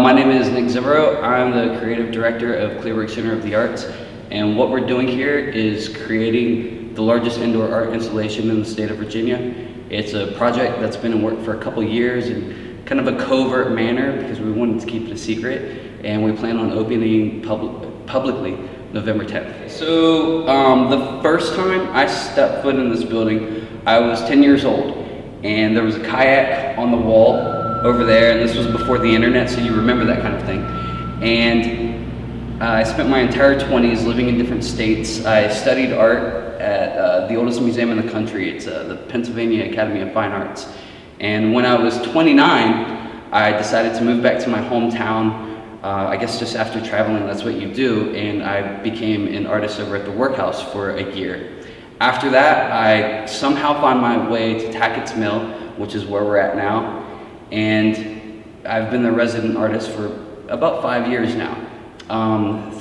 My name is Zimbro. I'm the creative director of Clearbrook Center of the Arts, and what we're doing here is creating the largest indoor art installation in the state of Virginia. It's a project that's been in work for a couple years in kind of a covert manner because we wanted to keep it a secret, and we plan on opening publicly November 10th. So the first time I stepped foot in this building, I was 10 years old, and there was a kayak on the wall over there, and this was before the internet, so you remember that kind of thing. And I spent my entire 20s living in different states. I studied art at the oldest museum in the country. It's the Pennsylvania Academy of Fine Arts. And when I was 29, I decided to move back to my hometown. I guess just after traveling, that's what you do, and I became an artist over at the Workhouse for a year. After that, I somehow found my way to Tackett's Mill, which is where we're at now. And I've been the resident artist for about 5 years now.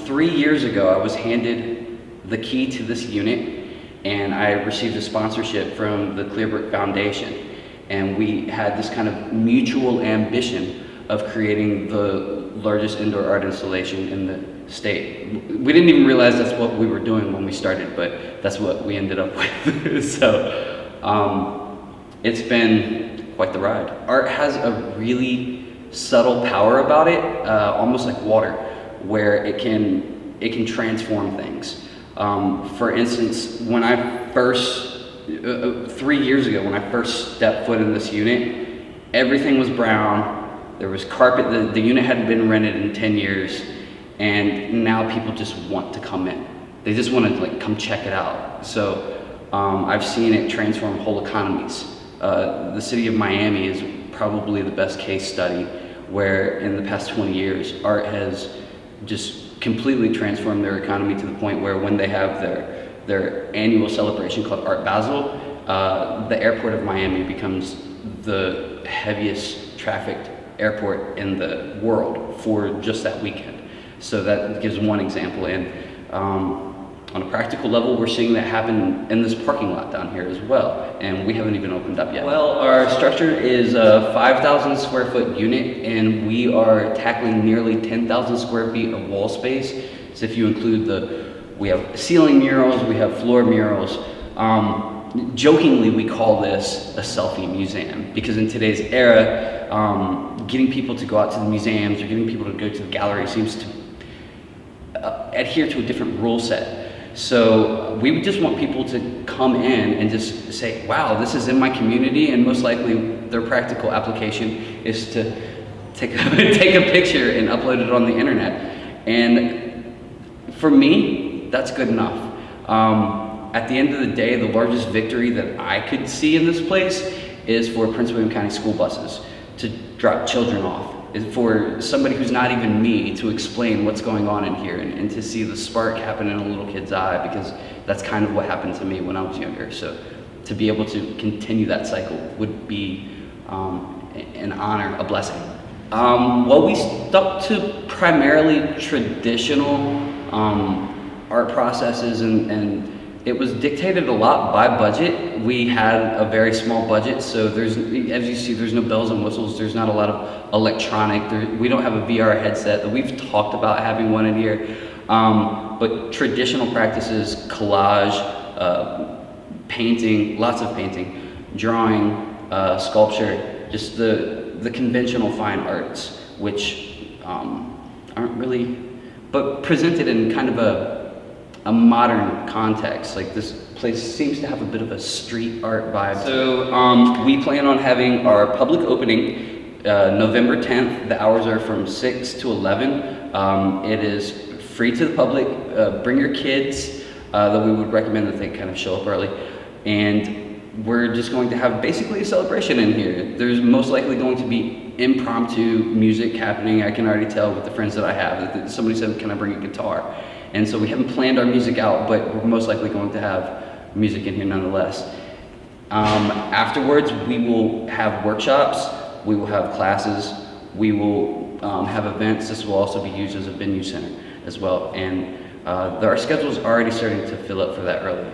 3 years ago, I was handed the key to this unit, and I received a sponsorship from the Clearbrook Foundation. And we had this kind of mutual ambition of creating the largest indoor art installation in the state. We didn't even realize that's what we were doing when we started, but that's what we ended up with. So it's been quite the ride. Art has a really subtle power about it, almost like water, where it can transform things. For instance, when I first 3 years ago, when I first stepped foot in this unit, everything was brown. There was carpet. The unit hadn't been rented in 10 years, and now people just want to come in. They just want to come check it out. So I've seen it transform whole economies. The city of Miami is probably the best case study, where in the past 20 years, art has just completely transformed their economy to the point where when they have their annual celebration called Art Basel, the airport of Miami becomes the heaviest trafficked airport in the world for just that weekend. So that gives one example. And on a practical level, we're seeing that happen in this parking lot down here as well, and we haven't even opened up yet. Well, our structure is a 5,000 square foot unit, and we are tackling nearly 10,000 square feet of wall space. So if you include we have ceiling murals, we have floor murals. Jokingly, we call this a selfie museum, because in today's era, getting people to go out to the museums or getting people to go to the gallery seems to adhere to a different rule set. So we just want people to come in and just say, wow, this is in my community, and most likely their practical application is to take a picture and upload it on the internet. And for me, that's good enough. At the end of the day, the largest victory that I could see in this place is for Prince William County school buses to drop children off. For somebody who's not even me to explain what's going on in here, and to see the spark happen in a little kid's eye, because that's kind of what happened to me when I was younger. So to be able to continue that cycle would be an honor, a blessing. Well, we stuck to primarily traditional art processes, and it was dictated a lot by budget. We had a very small budget, so as you see, there's no bells and whistles. There's not a lot of electronic. We don't have a VR headset. We've talked about having one in here, but traditional practices, collage, painting, lots of painting, drawing, sculpture, just the conventional fine arts, which aren't really, but presented in kind of a modern context. Like, this place seems to have a bit of a street art vibe. So we plan on having our public opening November 10th. The hours are from 6 to 11. It is free to the public. Bring your kids, though we would recommend that they kind of show up early. And we're just going to have basically a celebration in here. There's most likely going to be impromptu music happening. I can already tell with the friends that I have. Somebody said, can I bring a guitar? And so we haven't planned our music out, but we're most likely going to have music in here nonetheless. Afterwards, we will have workshops, we will have classes, we will have events. This will also be used as a venue center as well. And our schedule's already starting to fill up for that early.